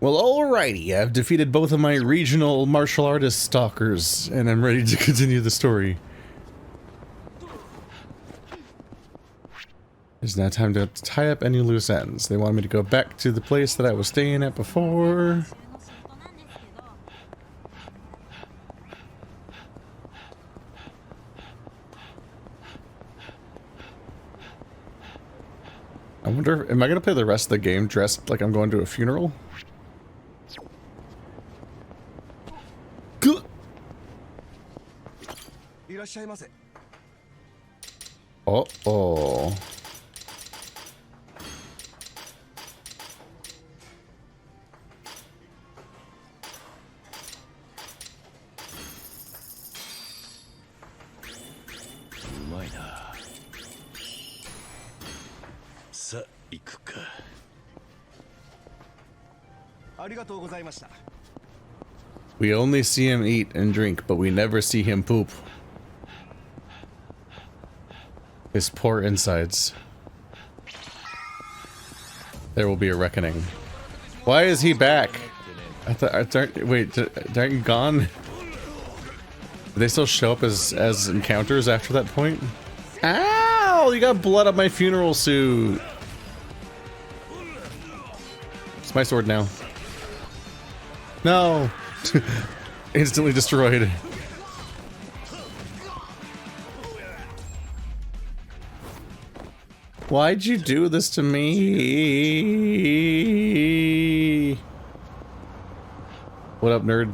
Well, alrighty, I've defeated both of my regional martial artist stalkers, and I'm ready to continue the story. It's now time to tie up any loose ends. They want me to go back to the place that I was staying at before. I wonder, am I gonna play the rest of the game dressed like I'm going to a funeral? Uh-oh. We only see him eat and drink, but we never see him poop. His poor insides. There will be a reckoning. Why is he back? I thought, wait, aren't you gone? Do they still show up as encounters after that point? Ow! You got blood on my funeral suit. It's my sword now. No! Instantly destroyed. Why'd you do this to me? What up, nerd?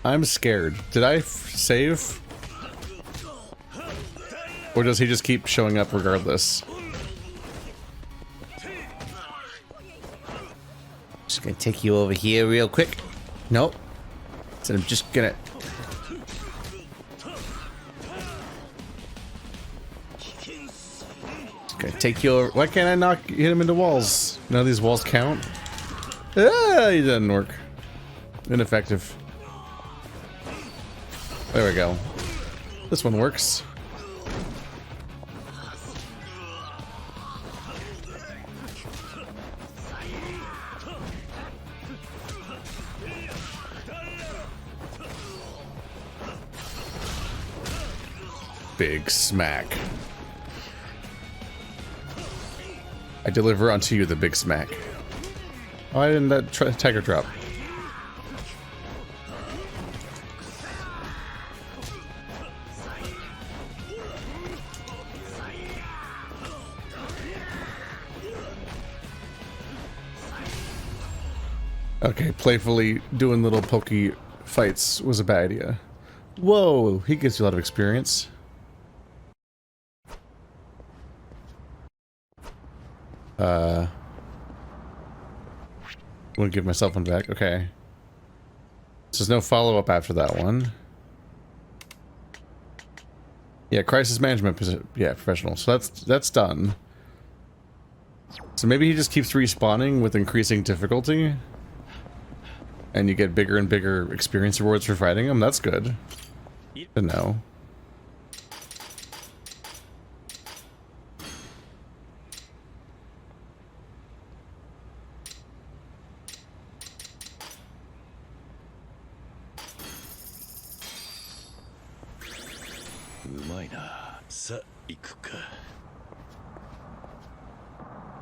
I'm scared. Did I save? Or does he just keep showing up regardless? Just gonna take you over here real quick. Nope. So I'm just gonna... take you over. Why can't I hit him into walls? None of these walls count. Ah, he doesn't work. Ineffective. There we go. This one works. Big smack. I deliver unto you the big smack. Why didn't that tiger drop? Okay, playfully doing little pokey fights was a bad idea. Whoa, he gives you a lot of experience. I'm gonna give myself one back. Okay. So there's no follow-up after that one. Yeah, crisis management, yeah, professional. So that's done. So maybe he just keeps respawning with increasing difficulty. And you get bigger and bigger experience rewards for fighting him. That's good to know.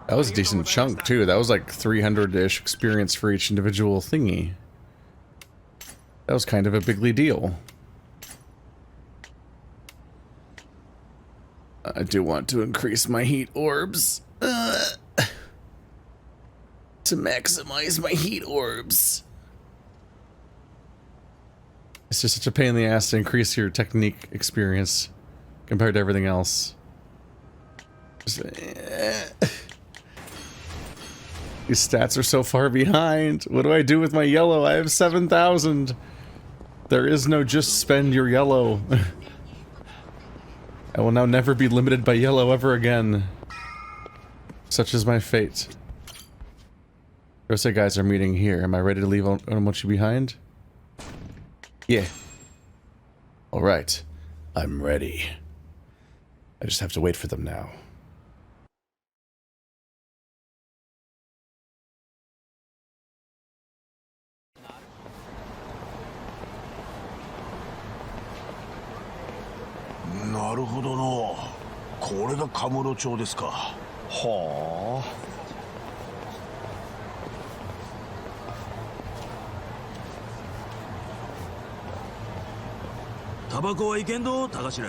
That was a decent chunk too. That was like 300-ish experience for each individual thingy. That was kind of a bigly deal. I do want to increase my heat orbs. To maximize my heat orbs. It's just such a pain in the ass to increase your technique experience compared to everything else. Just, These stats are so far behind. What do I do with my yellow? I have 7,000. There is no just spend your yellow. I will now never be limited by yellow ever again. Such is my fate. Rosei guys are meeting here. Am I ready to leave Onomichi behind? Yeah. Alright. I'm ready. I just have to wait for them now. Naruhodo. これがカムロ町ですか。はあ。タバコはいけんど、高頭。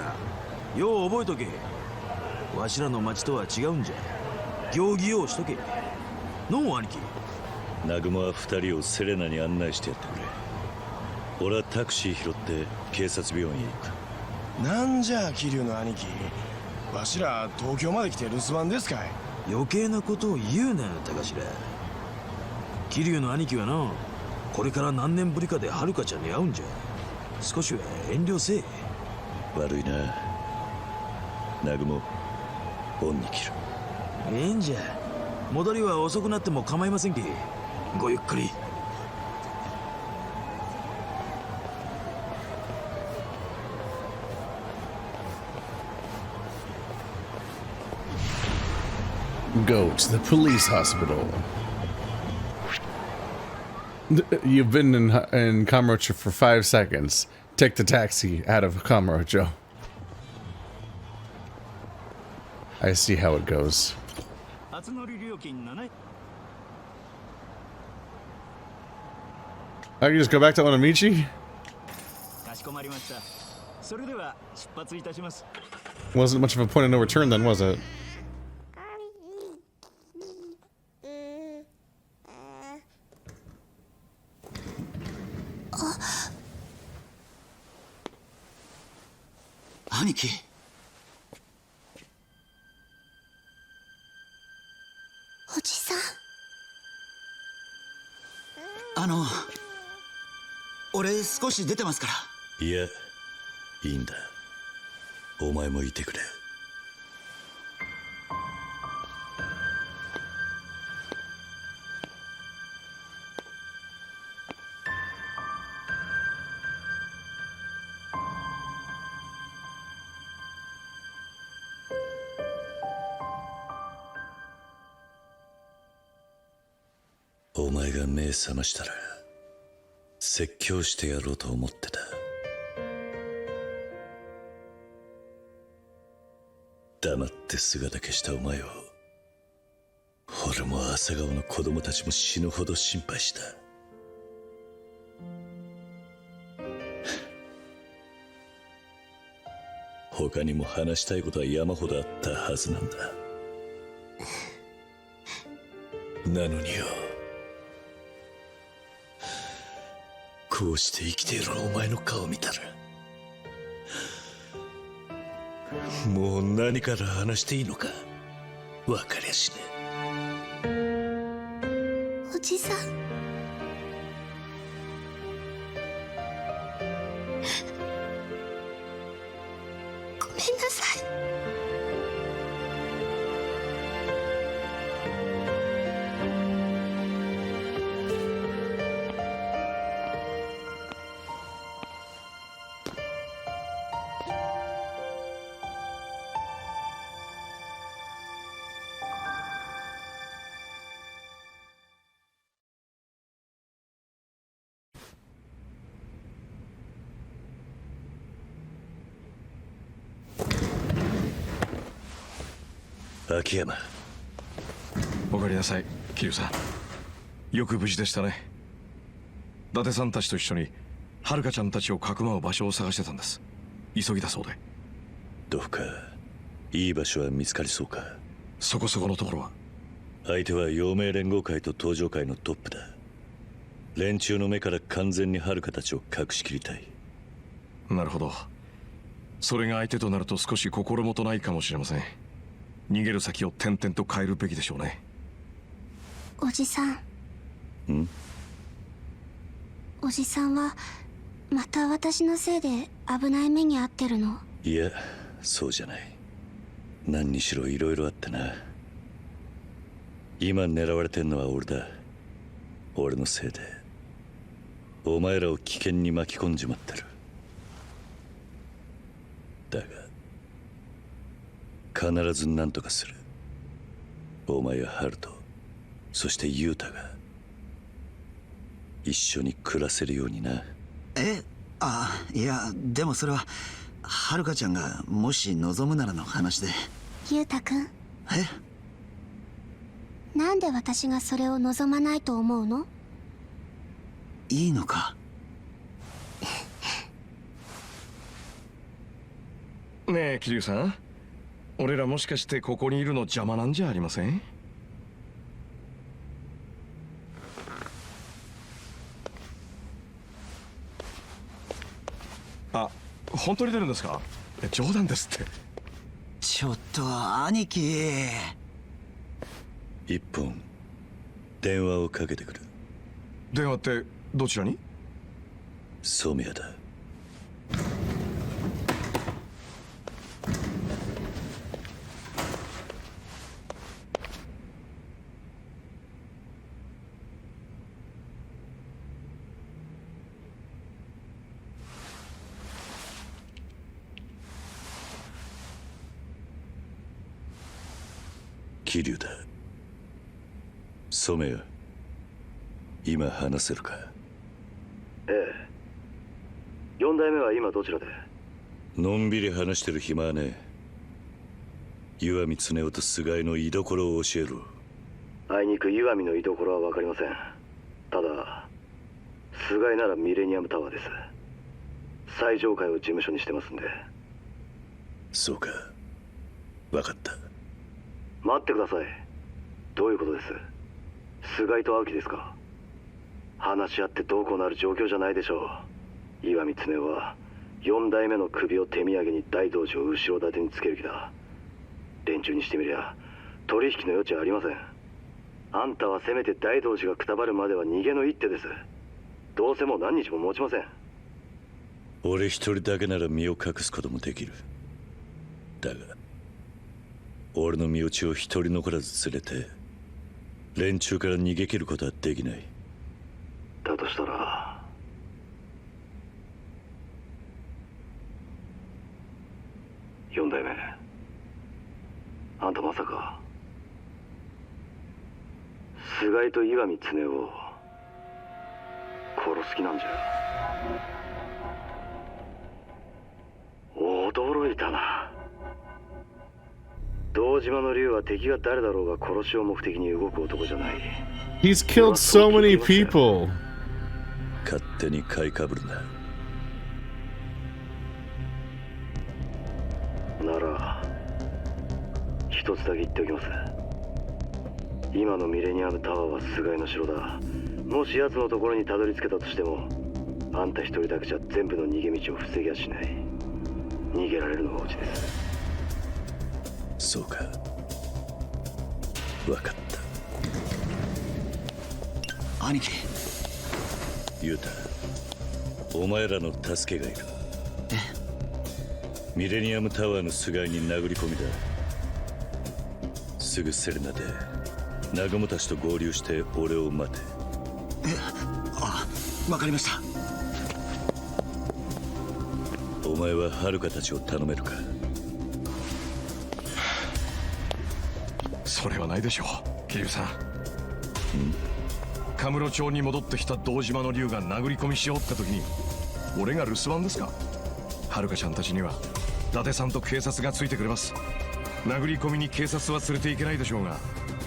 よう覚えとけ。わしらの町とは違うんじゃ。行儀をしとけ。のう兄貴。南雲は二人をセレナに案内してやってくれ。俺はタクシー拾って警察病院へ行く。なんじゃ桐生の兄貴、わしら東京まで来て留守番ですかい。余計なことを言うな高頭。桐生の兄貴はな、これから何年ぶりかで遥ちゃんに会うんじゃ。少しは遠慮せえ。悪いな南雲。恩に切る。ええんじゃ。戻りは遅くなっても構いませんけ。ごゆっくり。Go to the police hospital. You've been in Kamurocho for 5 seconds. Take the taxi out of Kamurocho. I see how it goes. I can just go back to Onomichi? Wasn't much of a point of no return then, was it? Aniki. おじさん。俺少し出てますから。いや、いいんだ。お前もいてくれ。お前が目覚ましたら説教してやろうと思ってた。黙って姿消したお前を俺も朝顔の子供たちも死ぬほど心配した。他にも話したいことは山ほどあったはずなんだ。なのによ、こうして生きているお前の顔見たらもう何から話していいのか分かりゃしねえ。おじさん。ごめんなさい。秋山。おかえりなさい、桐生さん。よく無事でしたね。伊達さんたちと一緒に遥ちゃんたちをかくまう場所を探してたんです。急ぎだそうで。どうかいい場所は見つかりそうか。そこそこのところは。相手は陽明連合会と東上会のトップだ。連中の目から完全に遥たちを隠しきりたい。なるほど。それが相手となると少し心もとないかもしれません。逃げる先を転々と変えるべきでしょうね。おじさん。ん？おじさんはまた私のせいで危ない目に遭ってるの？いや、そうじゃない。何にしろいろいろあってな。今狙われてんのは俺だ。俺のせいでお前らを危険に巻き込んじまってる。だが必ず何とかする。お前やハルト、そしてユウタが一緒に暮らせるようにな。いや、でもそれははるかちゃんがもし望むならの話で。ゆうたくん、なんで私がそれを望まないと思うの？いいのか？ねえ桐生さん、俺らもしかしてここにいるの邪魔なんじゃありません？あ、本当に出るんですか？冗談ですって。ちょっと兄貴。一本電話をかけてくる。電話ってどちらに？染谷だ。桐生だ。染谷、今話せるか？ええ。4代目は今どちらで？のんびり話してる暇はねえ。石見恒夫と菅井の居所を教えろ。あいにく石見の居所は分かりません。ただ菅井ならミレニアムタワーです。最上階を事務所にしてますんで。そうか、分かった。待ってください。どういうことです？菅井と青木ですか？話し合ってどうこうなる状況じゃないでしょう。石見恒夫は4代目の首を手土産に大道寺を後ろ盾につける気だ。連中にしてみりゃ取引の余地はありません。あんたはせめて大道寺がくたばるまでは逃げの一手です。どうせもう何日も持ちません。俺一人だけなら身を隠すこともできる。だが俺の身内を一人残らず連れて連中から逃げ切ることはできない。だとしたら4代目、あんたまさか菅井と石見恒夫を殺す気なんじゃ？驚いたな。堂島の竜は敵が誰だろうが殺しを目的に動く男じゃない。 He's killed so many people. 勝手に買いかぶるな。なら一つだけ言っておきます。今のミレニアムタワーは菅井の城だ。もし奴のところにたどり着けたとしてもあんた一人だけじゃ全部の逃げ道を防ぎはしない。逃げられるのがオチです。そうか、分かった。兄貴。ユウタ、お前らの助けがいる。ミレニアムタワーの菅井に殴り込みだ。すぐセレナで南雲たちと合流して俺を待て。わかりました。お前はハルカたちを頼めるか？それはないでしょう、桐生さん。カムロ町に戻ってきた堂島の竜が殴り込みしようって時に俺が留守番ですか？はるかちゃんたちには伊達さんと警察がついてくれます。殴り込みに警察は連れていけないでしょうが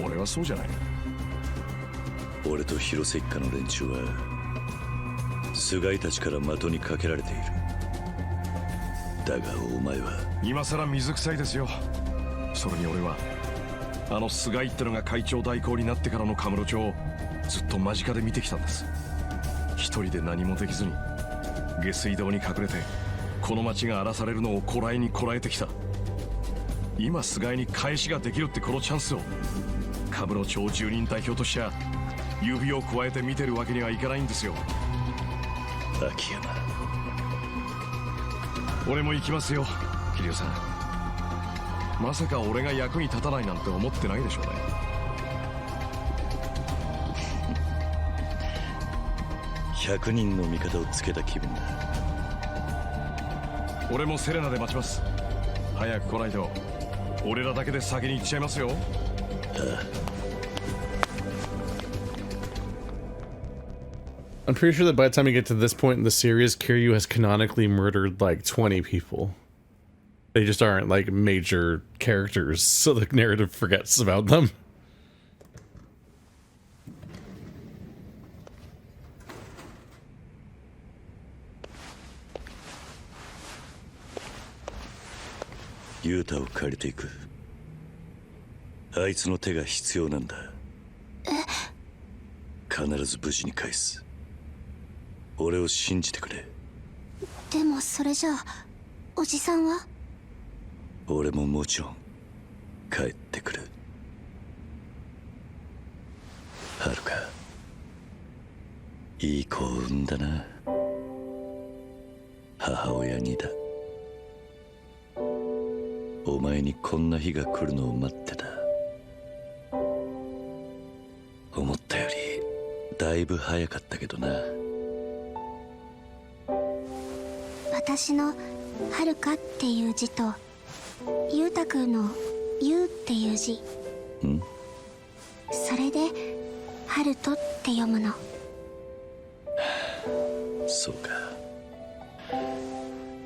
俺はそうじゃない。俺と広瀬一家の連中は菅井たちから的にかけられている。だがお前は今さら水臭いですよ。それに俺はあの菅井ってのが会長代行になってからのカムロ町をずっと間近で見てきたんです。一人で何もできずに下水道に隠れてこの町が荒らされるのをこらえにこらえてきた。今菅井に返しができるってこのチャンスをカムロ町住人代表としちゃ指を加えて見てるわけにはいかないんですよ。秋山、俺も行きますよ桐生さん。まさか俺が役に立たないなんて思ってないでしょうね。100人の味方をつけた気分だ。俺もセレナで待ちます。早く来ないと俺らだけで先に行っちゃいますよ。I'm pretty sure that by the time you get to this point in the series, Kiryu has canonically murdered like 20 people. They just aren't like major characters, so the narrative forgets about them. Yuta を借りていく。あいつの手が必要なんだ。必ず無事に返す。俺を信じてくれ。でもそれじゃあおじさんは？俺ももちろん帰ってくる。はるか、いい子を産んだな。母親にだ。お前にこんな日が来るのを待ってた。思ったよりだいぶ早かったけどな。私の「はるか」っていう字とゆうたくんの「ゆう」っていう字、それで「はると」って読むの。そうか、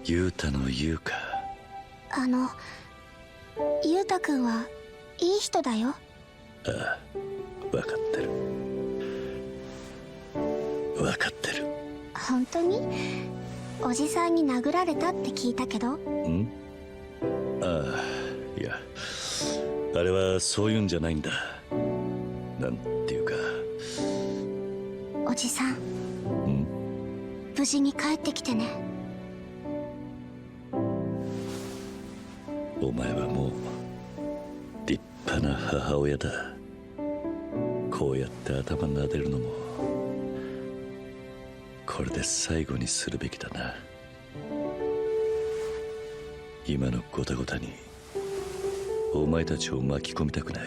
ゆうたのゆうか。ゆうたくんはいい人だよ。ああ、分かってる。分かってる。本当に？おじさんに殴られたって聞いたけど。ん？ああ、いや、あれはそういうんじゃないんだ。なんていうか。おじさん、無事に帰ってきてね。お前はもう立派な母親だ。こうやって頭撫でるのもこれで最後にするべきだな。今のゴタゴタにお前たちを巻き込みたくない。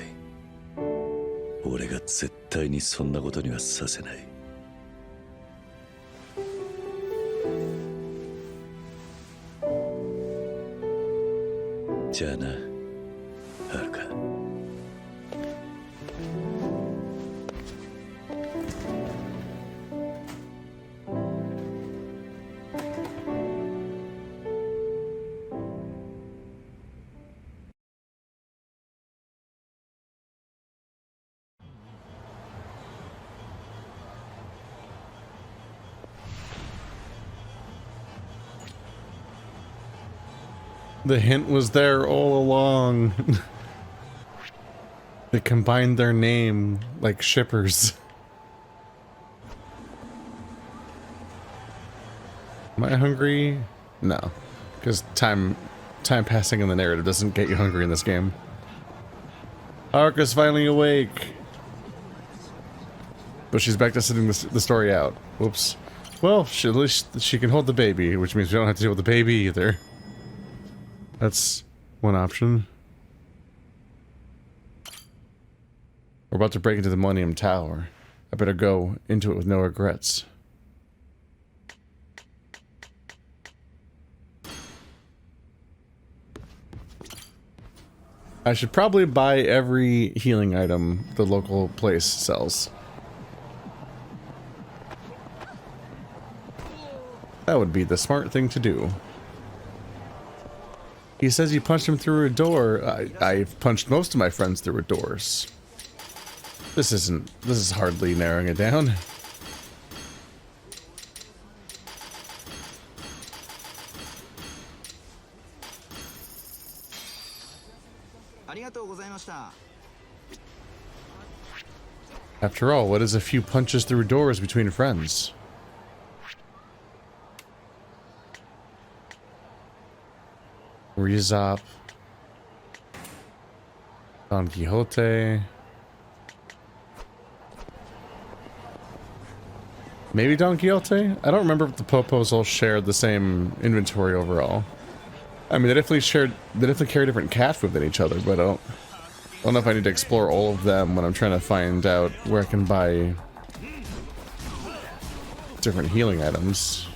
俺が絶対にそんなことにはさせない。じゃあな、はるか。The hint was there all along. They combined their name like shippers. Am I hungry? No, because time passing in the narrative doesn't get you hungry in this game. Haruka's finally awake, but she's back to sitting the story out. Whoops. Well, at least she can hold the baby, which means we don't have to deal with the baby either. That's one option. We're about to break into the Millennium Tower. I better go into it with no regrets. I should probably buy every healing item the local place sells. That would be the smart thing to do. He says you punched him through a door. I've punched most of my friends through doors. This is hardly narrowing it down. After all, what is a few punches through doors between friends? Rizop, Don Quixote, maybe Don Quixote? I don't remember if the Popos all shared the same inventory overall. I mean, they definitely carry different cat food than each other, but I don't know if I need to explore all of them when I'm trying to find out where I can buy different healing items.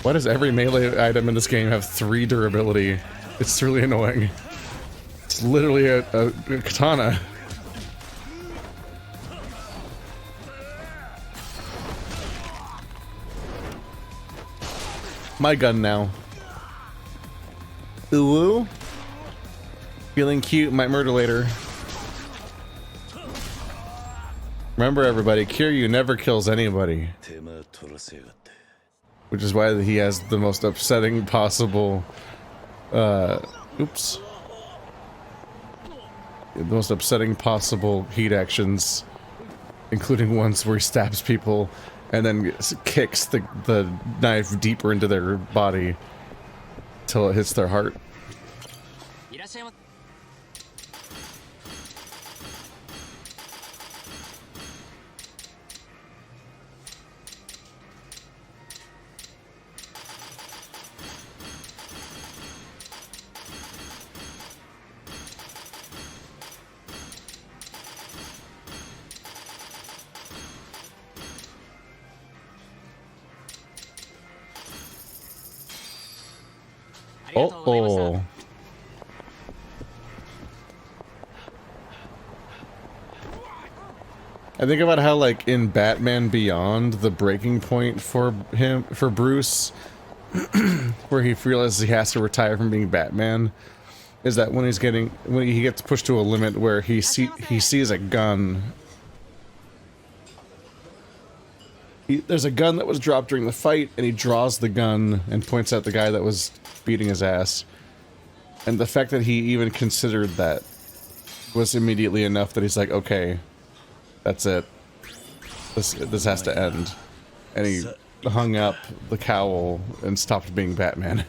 Why does every melee item in this game have 3 durability? It's really annoying. It's literally a katana. My gun now. Ooh. Feeling cute, might murder later. Remember everybody, Kiryu never kills anybody. Which is why he has the most upsetting possible... oops. The most upsetting possible heat actions. Including ones where he stabs people and then kicks the knife deeper into their body till it hits their heart. Oh. I think about how, like, in Batman Beyond, the breaking point for Bruce, where he realizes he has to retire from being Batman, is that when he gets pushed to a limit where he sees a gun. There's a gun that was dropped during the fight, and he draws the gun and points at the guy that was beating his ass. And the fact that he even considered that was immediately enough that he's like, okay, that's it. This has to end. And he hung up the cowl and stopped being Batman.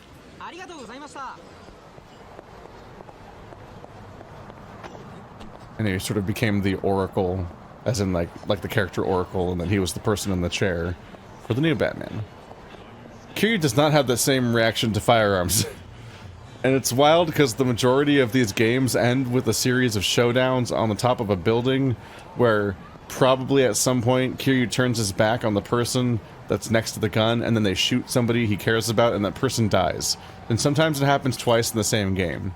And he sort of became the Oracle, as in like the character Oracle, and then he was the person in the chair for the new Batman. Kiryu does not have the same reaction to firearms. And it's wild because the majority of these games end with a series of showdowns on the top of a building where probably at some point Kiryu turns his back on the person that's next to the gun and then they shoot somebody he cares about and that person dies. And sometimes it happens twice in the same game.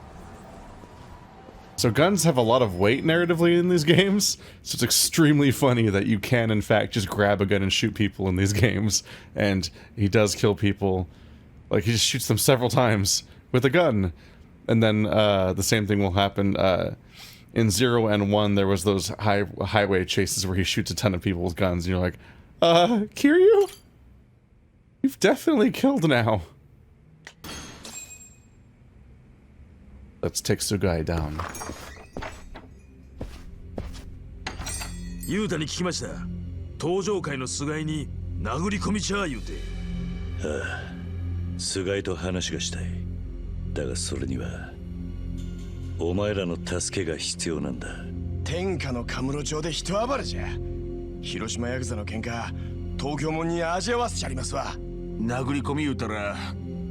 So guns have a lot of weight narratively in these games, so it's extremely funny that you can in fact just grab a gun and shoot people in these games, and he does kill people. Like, he just shoots them several times with a gun. And then the same thing will happen in 0 and 1. There was those highway chases where he shoots a ton of people with guns, and you're like, Kiryu? You've definitely killed now. Let's take Sugai down. ユータに聞きました。登場界の菅井に殴り込みちゃ言うて。ああ、菅井と話がしたい。だがそれにはお前らの助けが必要なんだ。天下のカムロ町で人暴れじゃ。広島ヤクザの喧嘩、東京もんに味合わせちゃりますわ。殴り込み言うたら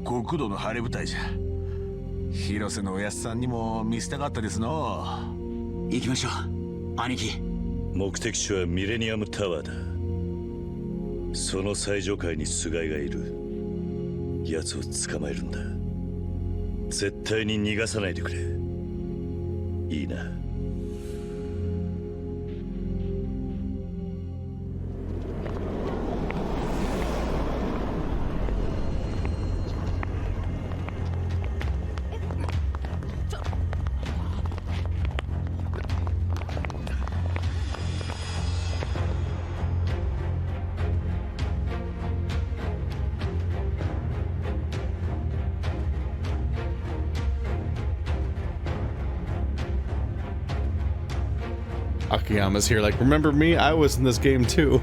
極度の晴れ舞台じゃ。広瀬のおやっさんにも見せたかったですの。行きましょう、兄貴。目的地はミレニアムタワーだ。その最上階に菅井がいる。奴を捕まえるんだ。絶対に逃がさないでくれ。いいな。Akiyama's here like, remember me? I was in this game too.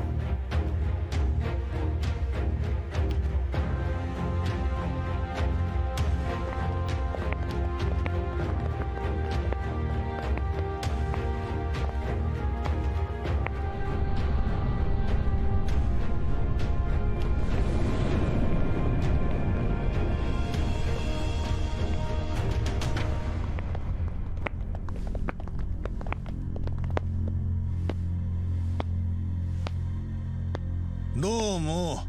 も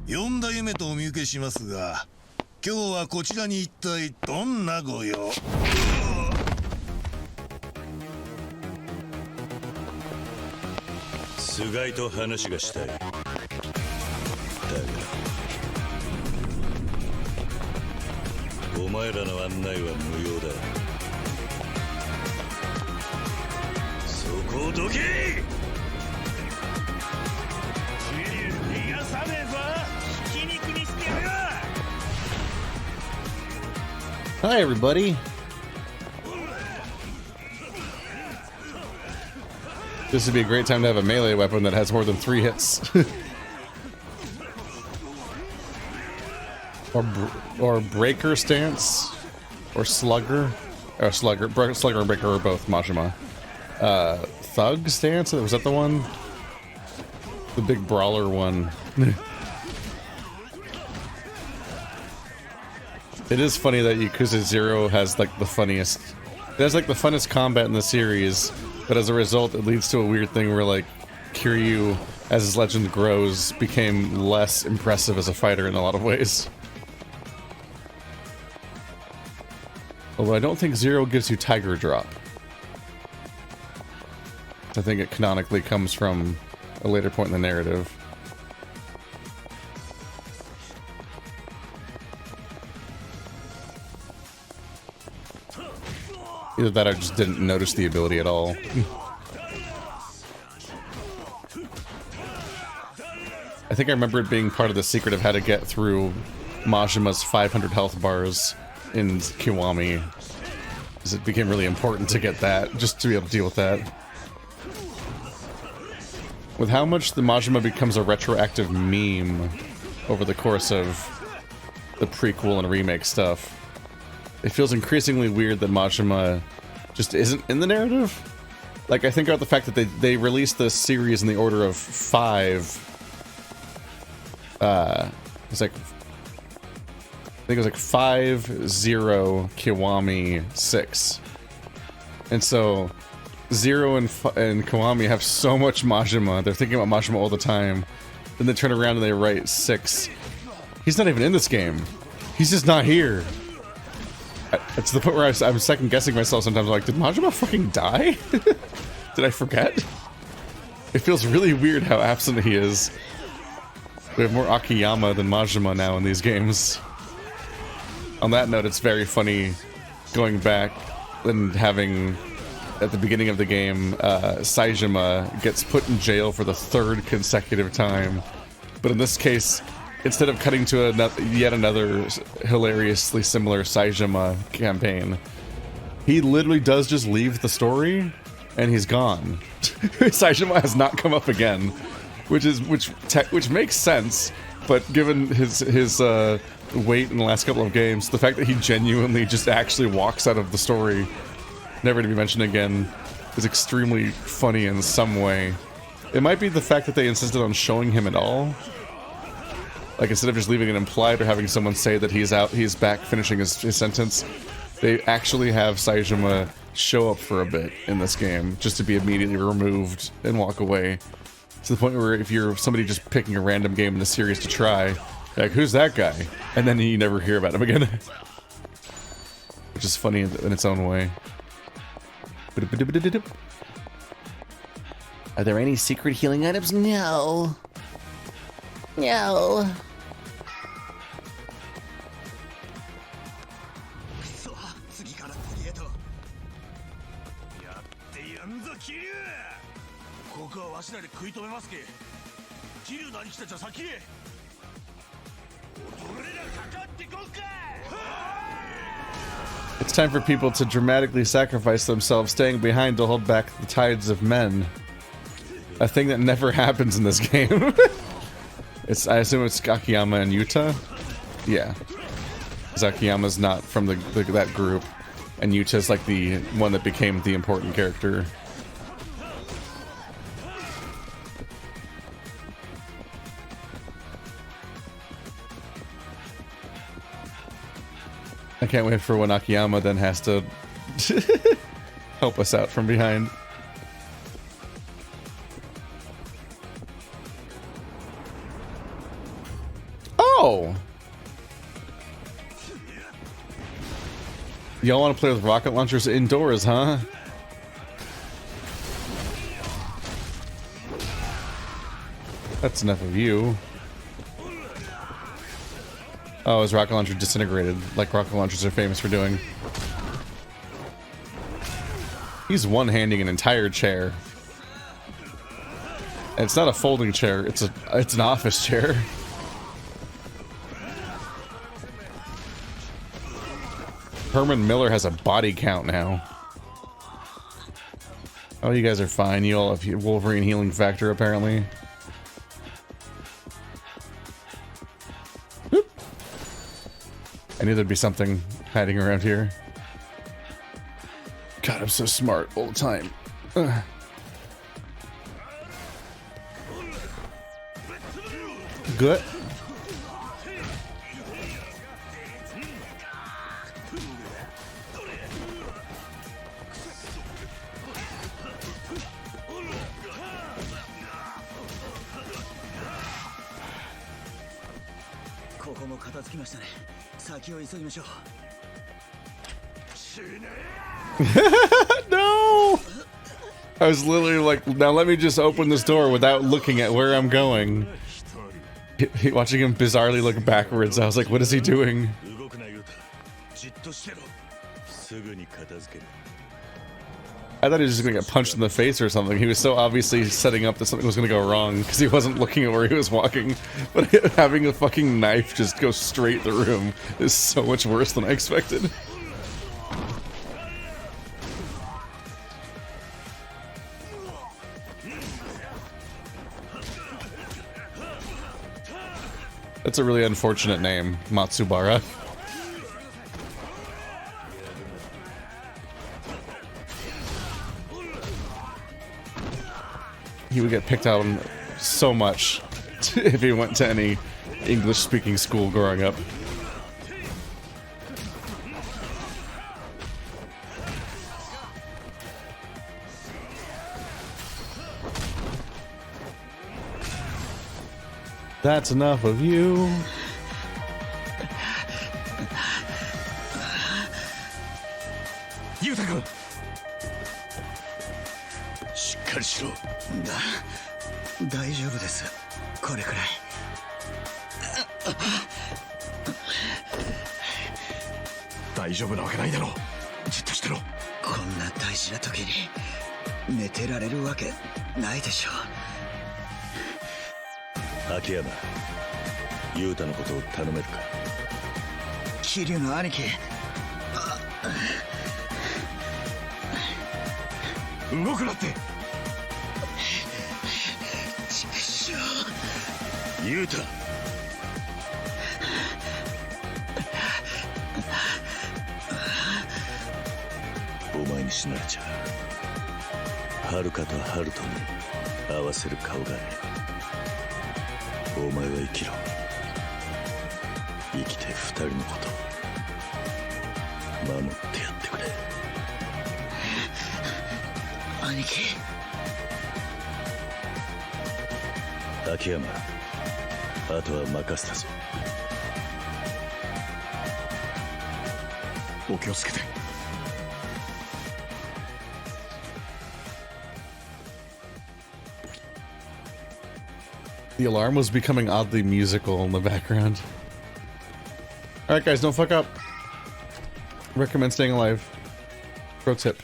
4代目とお見受けしますが、今日はこちらに一体どんなご用？菅井と話がしたい。だがお前らの案内は無用だ。そこをどけ！逃がさねえぞ。ひき肉にしてやるよ。 Hi, everybody. This would be a great time to have a melee weapon that has more than 3 hits. or breaker stance, or slugger, slugger and breaker are both Majima. Thug stance, was that the one? The big brawler one. It is funny that Yakuza 0 has like the funniest. It has like the funnest combat in the series, but as a result, it leads to a weird thing where like Kiryu, as his legend grows, became less impressive as a fighter in a lot of ways. Although I don't think 0 gives you Tiger Drop. I think it canonically comes from a later point in the narrative. Either that or I just didn't notice the ability at all. I think I remember it being part of the secret of how to get through Majima's 500 health bars in Kiwami. Because it became really important to get that, just to be able to deal with that. With how much the Majima becomes a retroactive meme over the course of the prequel and remake stuff, it feels increasingly weird that Majima just isn't in the narrative. Like, I think about the fact that they released this series in the order of 5. It's like, I think it was like 5, 0, Kiwami, 6. And so 0 and Kiwami have so much Majima. They're thinking about Majima all the time. Then they turn around and they write 6. He's not even in this game. He's just not here. It's the point where I'm second guessing myself sometimes. I'm like, did Majima fucking die? Did I forget? It feels really weird how absent he is. We have more Akiyama than Majima now in these games. On that note, it's very funny going back and having, at the beginning of the game, Saejima gets put in jail for the 3rd consecutive time. But in this case, instead of cutting to yet another hilariously similar Saejima campaign, he literally does just leave the story, and he's gone. Saejima has not come up again, which makes sense. But given his weight in the last couple of games, the fact that he genuinely just actually walks out of the story, never to be mentioned again, is extremely funny in some way. It might be the fact that they insisted on showing him at all. Like, instead of just leaving it implied or having someone say that he's out, he's back finishing his sentence, they actually have Saejima show up for a bit in this game, just to be immediately removed and walk away. To the point where if you're somebody just picking a random game in the series to try, like, who's that guy? And then you never hear about him again. Which is funny in its own way. Are there any secret healing items? No. No. It's time for people to dramatically sacrifice themselves, staying behind to hold back the tides of men. A thing that never happens in this game. I assume it's Akiyama and Yuta? Yeah. Because Akiyama's not from that group, and Yuta's like the one that became the important character. I can't wait for when Akiyama then has to help us out from behind. Y'all want to play with rocket launchers indoors, huh? That's enough of you. Oh, his rocket launcher disintegrated, like rocket launchers are famous for doing. He's one-handing an entire chair. And it's not a folding chair, it's an office chair. Herman Miller has a body count now. Oh, you guys are fine. You all have Wolverine healing factor, apparently. Whoop. I knew there'd be something hiding around here. God, I'm so smart all the time. Ugh. Good. No! I was literally like, now let me just open this door without looking at where I'm going. Watching him bizarrely look backwards, I was like, what is he doing? I thought he was just gonna get punched in the face or something. He was so obviously setting up that something was gonna go wrong because he wasn't looking at where he was walking. But having a fucking knife just go straight through him is so much worse than I expected. That's a really unfortunate name, Matsubara. He would get picked on so much if he went to any English-speaking school growing up. That's enough of you. Yuta-kun! しっかりしろ。大丈夫です。これくらい。大丈夫なわけないだろう。じっとしてろ。こんな大事な時に寝てられるわけないでしょう。秋山、雄太のことを頼めるか。桐生の兄貴。動くなって。畜生。雄太。お前に死なれちゃはるかとハルトに合わせる顔がねえ。お前は生きろ。生きて二人のこと守ってやってくれ。兄貴。秋山、あとは任せたぞ。お気をつけて。The alarm was becoming oddly musical in the background. Alright guys, don't fuck up. Recommend staying alive. Pro tip.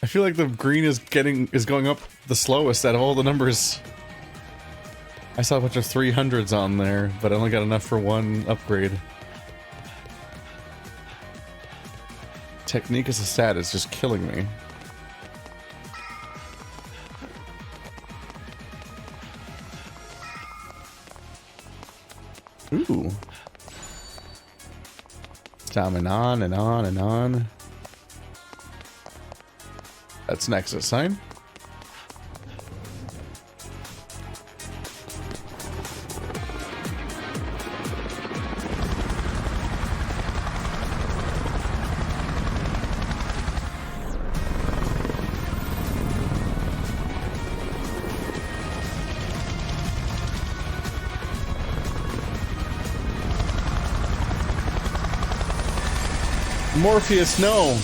I feel like the green is going up the slowest out of all the numbers. I saw a bunch of 300s on there, but I only got enough for one upgrade. Technique as a stat is just killing me. Ooh. Stomping on and on and on. That's an exit sign. Morpheus, no!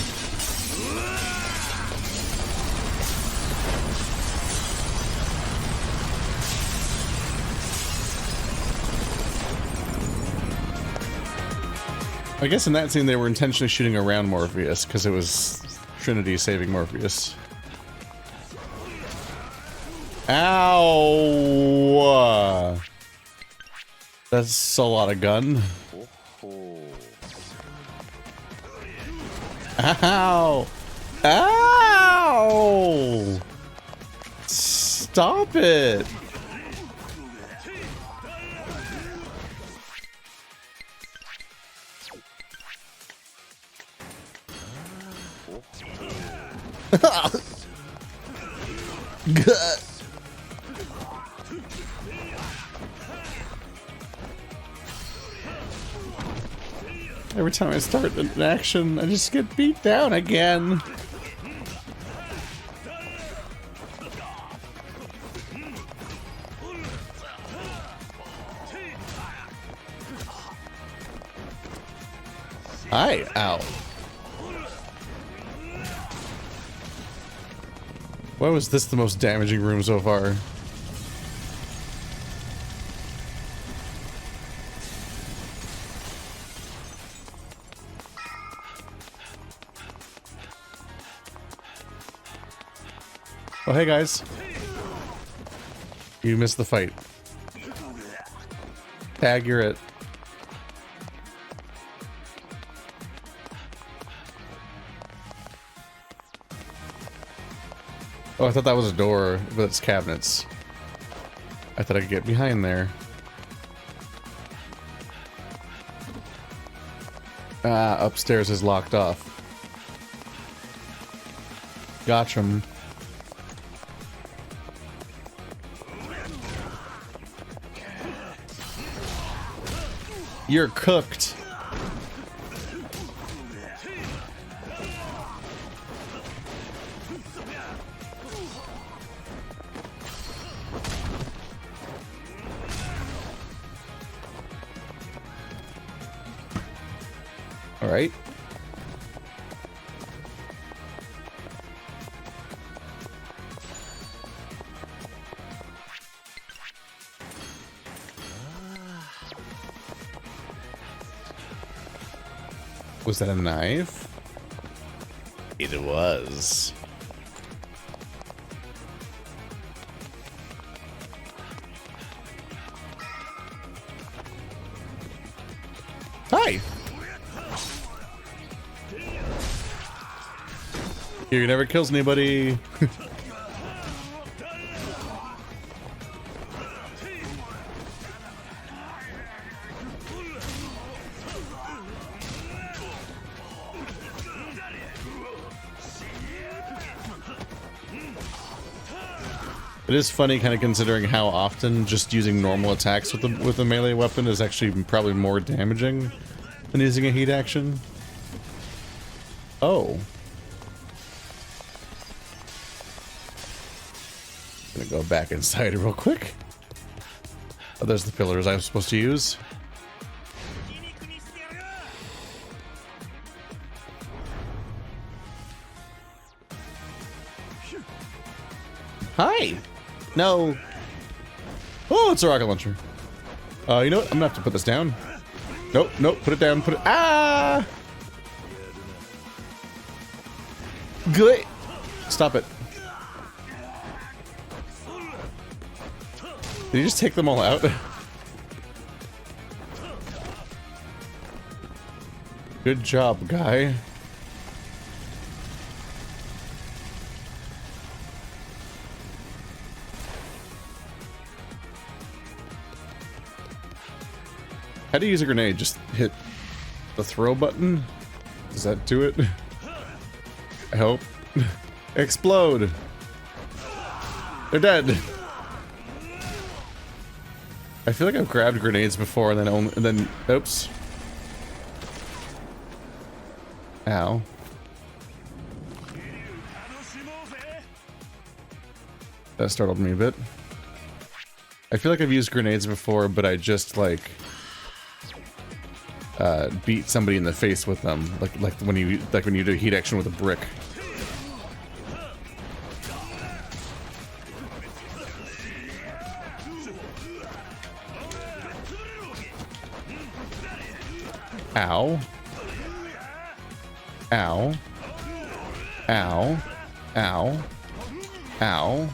I guess in that scene they were intentionally shooting around Morpheus because it was Trinity saving Morpheus. Ow! That's a lot of gun. Ow! Ow! Stop it! Every time I start an action, I just get beat down again. Hi, ow. Why was this the most damaging room so far? Oh, hey guys. You missed the fight. Tag, you're it. Oh, I thought that was a door, but it's cabinets. I thought I could get behind there. Ah, upstairs is locked off. Gotcha. You're cooked. All right. Was that a knife? It was. Hi. He never kills anybody. It is funny, kind of considering how often just using normal attacks with a melee weapon is actually probably more damaging than using a heat action. Oh. Gonna go back inside real quick. Oh, there's the pillars I'm supposed to use. Hi. No. Oh, it's a rocket launcher. You know what? I'm gonna have to put this down. Nope, nope. Put it down. Put it. Ah. Good. Stop it. Did you just take them all out? Good job, guy. How do you use a grenade? Just hit the throw button? Does that do it? I hope. Explode! They're dead! I feel like I've grabbed grenades before and then oops. Ow. That startled me a bit. I feel like I've used grenades before, but I just like beat somebody in the face with them, like when you do heat action with a brick. Ow. Ow. Ow. Ow. Ow.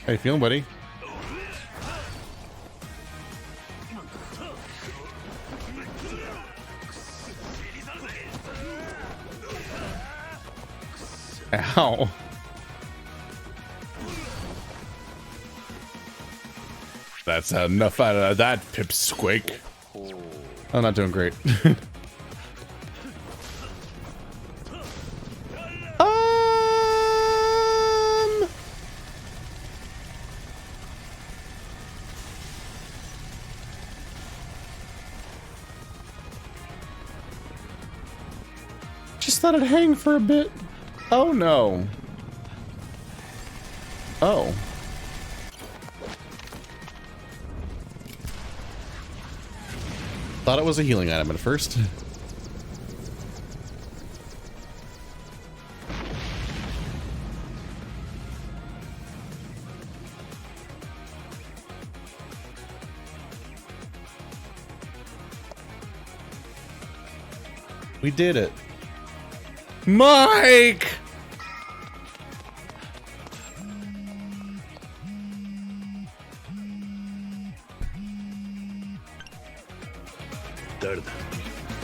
How you feeling, buddy? Ow. That's enough out of that, pipsqueak. I'm not doing great. Just let it hang for a bit. Oh no. Oh. Thought it was a healing item at first. We did it. Mike!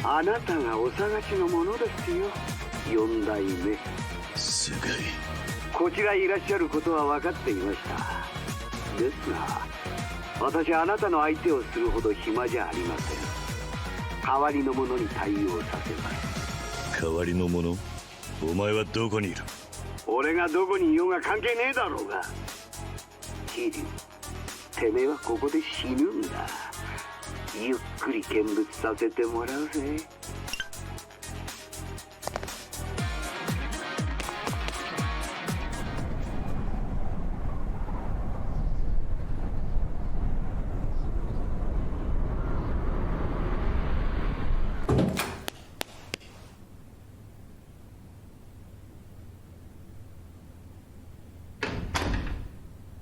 あなたがお探しのものですよ、4代目。すごい。こちらいらっしゃることは分かっていました。ですが、私あなたの相手をするほど暇じゃありません。代わりの者に対応させます。代わりの者？お前はどこにいる？俺がどこにいようが関係ねえだろうが。キリュウ、てめえはここで死ぬんだ。ゆっくり見物させてもらうぜ。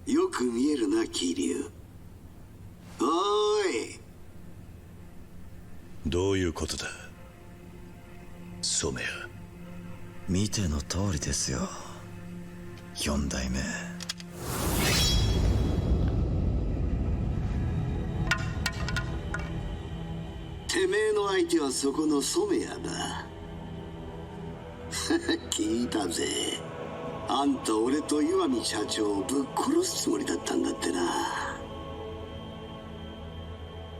よく見えるな、キリュウ。おーい。どういうことだ、染谷。見ての通りですよ、4代目。てめえの相手はそこの染谷だ。聞いたぜ。あんた俺と岩見社長をぶっ殺すつもりだったんだってな。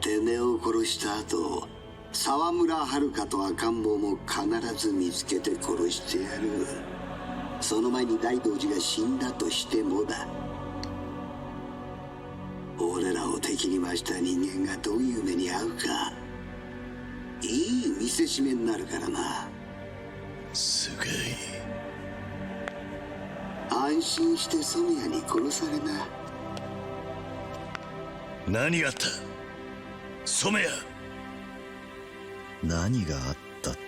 てめえを殺した後、沢村遥と赤ん坊も必ず見つけて殺してやる。その前に大道寺が死んだとしてもだ。俺らを敵に回した人間がどういう目に遭うか、いい見せしめになるからな。すごい。安心して染谷に殺されな。何があった、染谷？何があったって、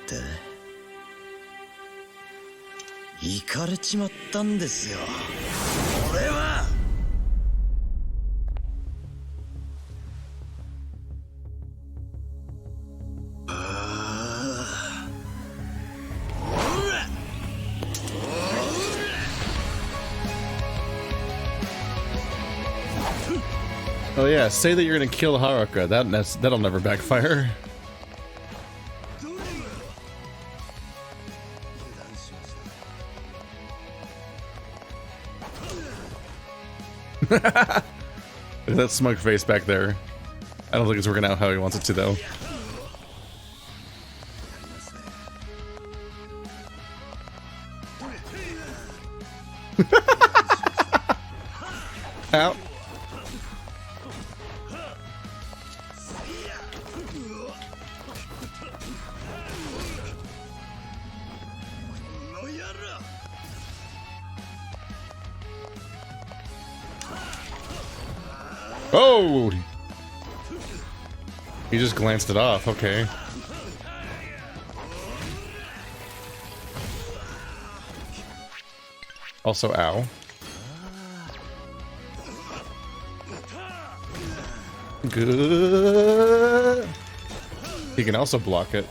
行かれちまったんですよ、俺は。Oh yeah, say that you're gonna kill Haruka. That'll never backfire. Look at that smug face back there. I don't think it's working out how he wants it to, though. Out. Oh! He just glanced it off, okay. Also, ow. Good. He can also block it.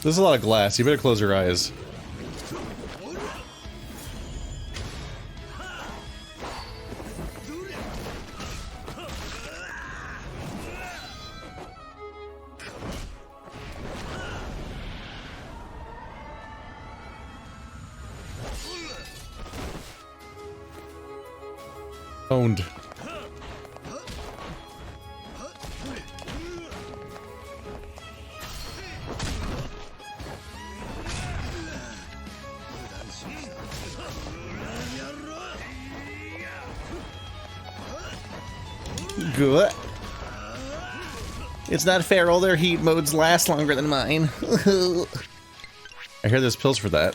There's a lot of glass. You better close your eyes. Owned. Good. It's not fair, all their heat modes last longer than mine. I hear there's pills for that.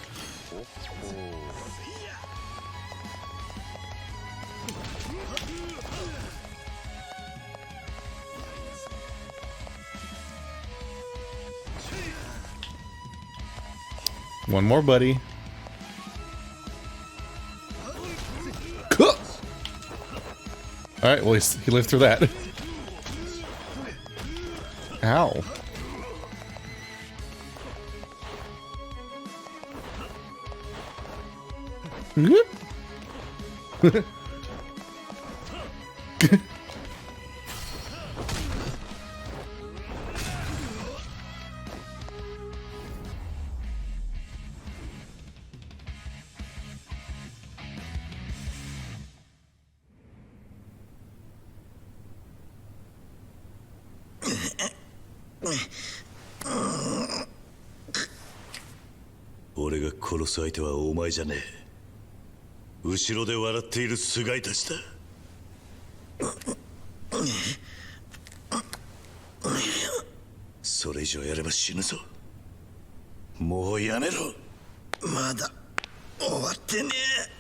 One more, buddy. Alright, well, he lived through that. Ow.俺が殺す相手はお前じゃねえ。後ろで笑っている菅井たちだ。それ以上やれば死ぬぞ。もうやめろ。まだ終わってねえ。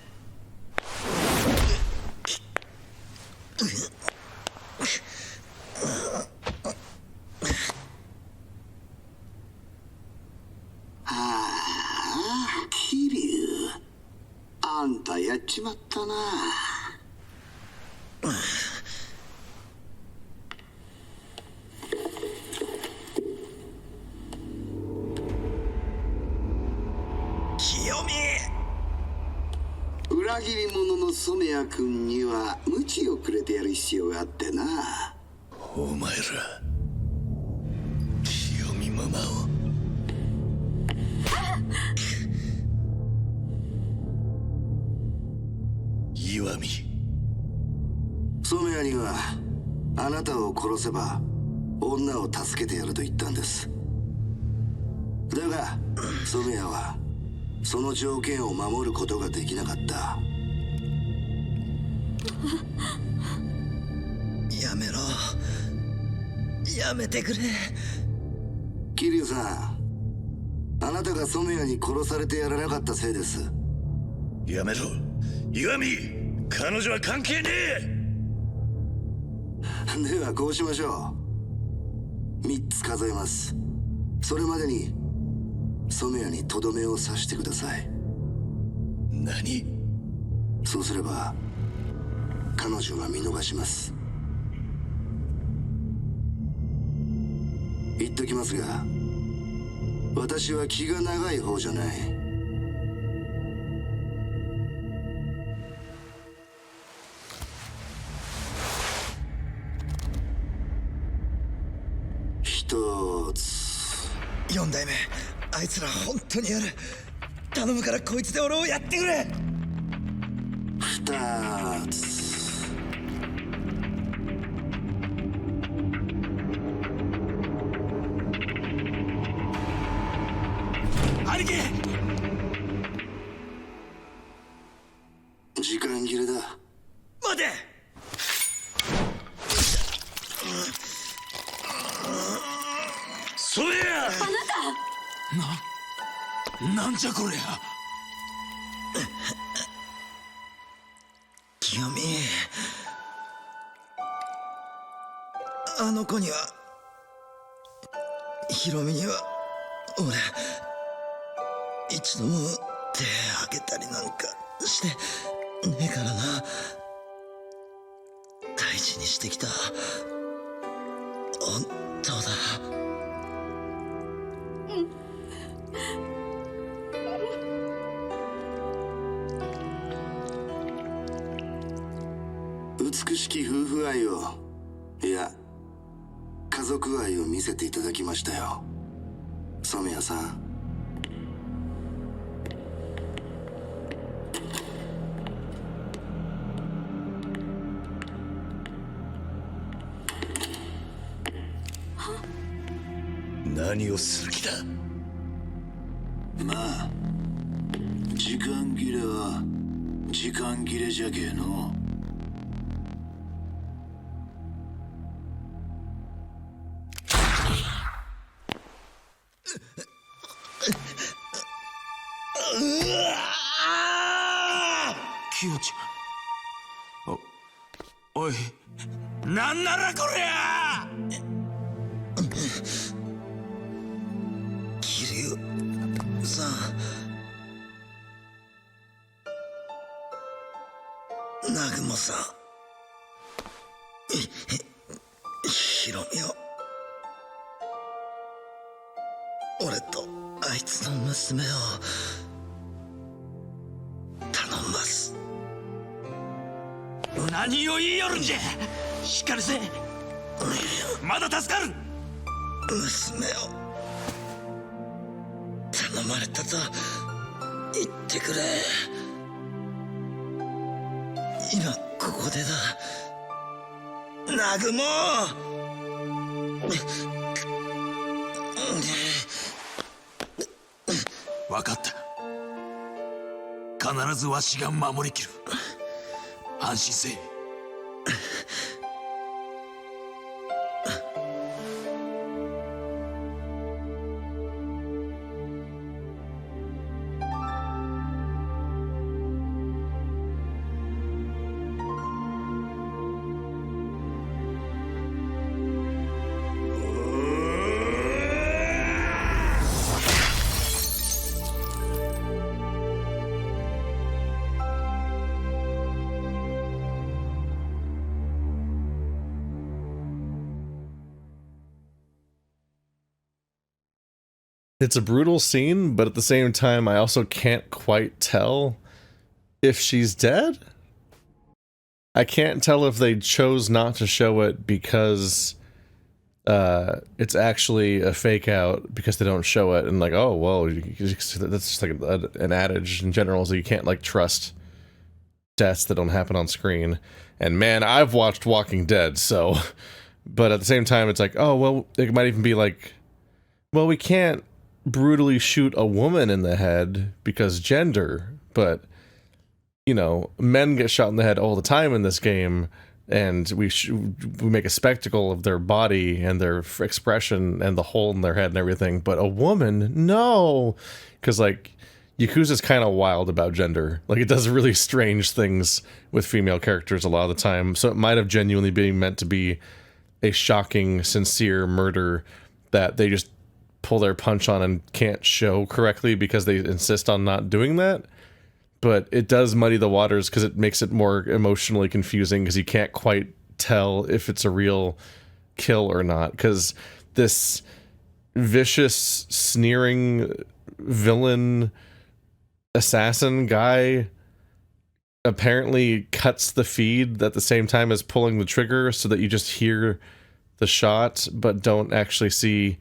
あんたやっちまったな。清美、裏切り者の染谷君には鞭をくれてやる必要があってな。お前ら清美ママを。岩見、染谷にはあなたを殺せば女を助けてやると言ったんです。だが染谷はその条件を守ることができなかった。やめろ、やめてくれ。桐生さん、あなたが染谷に殺されてやらなかったせいです。やめろ岩見、彼女は関係ねえ。ではこうしましょう。3つ数えます。それまでに染谷にとどめを刺してください。何？そうすれば彼女は見逃します。言っときますが、私は気が長い方じゃない。一つ。4代目、あいつら本当にやる。頼むからこいつで俺をやってくれ。2つ。時間切れだ。待て。そりゃあなんじゃこりゃ。清美、あの子には、ヒロミには俺一度も手あげたりなんかしてねえからな。大事にしてきた。本当だ。美しき夫婦愛を、いや家族愛を見せていただきましたよ、染谷さん。何をする気だ。まあ時間切れは時間切れじゃけえの。キヨちゃん、おい、なんならこりゃ。桐生さん、南雲さん、ヒロミを、俺とあいつの娘を頼んます。何を言いよるんじゃ。しっかりせ。まだ助かる。娘を頼まれたと言ってくれ。今ここでだ、南雲。分かった。必ずわしが守りきる。安心せえ。It's a brutal scene, but at the same time, I also can't quite tell if she's dead. I can't tell if they chose not to show it because it's actually a fake out because they don't show it, and like, oh, well, that's just like an adage in general, so you can't like trust deaths that don't happen on screen. And man, I've watched Walking Dead, so, but at the same time, it's like, oh, well, it might even be like, well, we can't brutally shoot a woman in the head because gender, but you know, men get shot in the head all the time in this game, and we make a spectacle of their body and their expression and the hole in their head and everything, but a woman, no, because like Yakuza's kind of wild about gender. Like, it does really strange things with female characters a lot of the time, so it might have genuinely been meant to be a shocking, sincere murder that they just pull their punch on and can't show correctly because they insist on not doing that. But it does muddy the waters because it makes it more emotionally confusing because you can't quite tell if it's a real kill or not, because this vicious, sneering villain assassin guy apparently cuts the feed at the same time as pulling the trigger so that you just hear the shot but don't actually see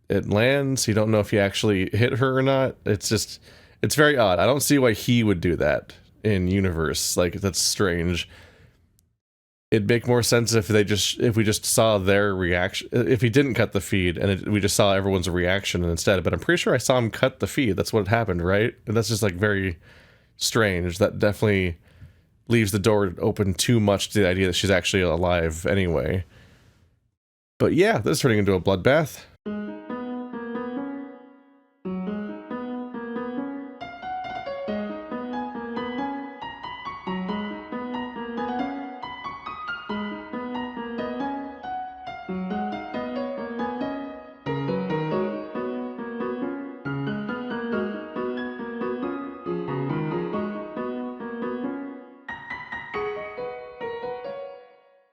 it land, so you don't know if you actually hit her or not. It's just, it's very odd. I don't see why he would do that in universe. Like, that's strange. it'd make more sense if we just saw their reaction, if he didn't cut the feed and we just saw everyone's reaction instead. But I'm pretty sure I saw him cut the feed. That's what happened, right? And that's just like very strange. That definitely leaves the door open too much to the idea that she's actually alive anyway. But yeah, this is turning into a bloodbath.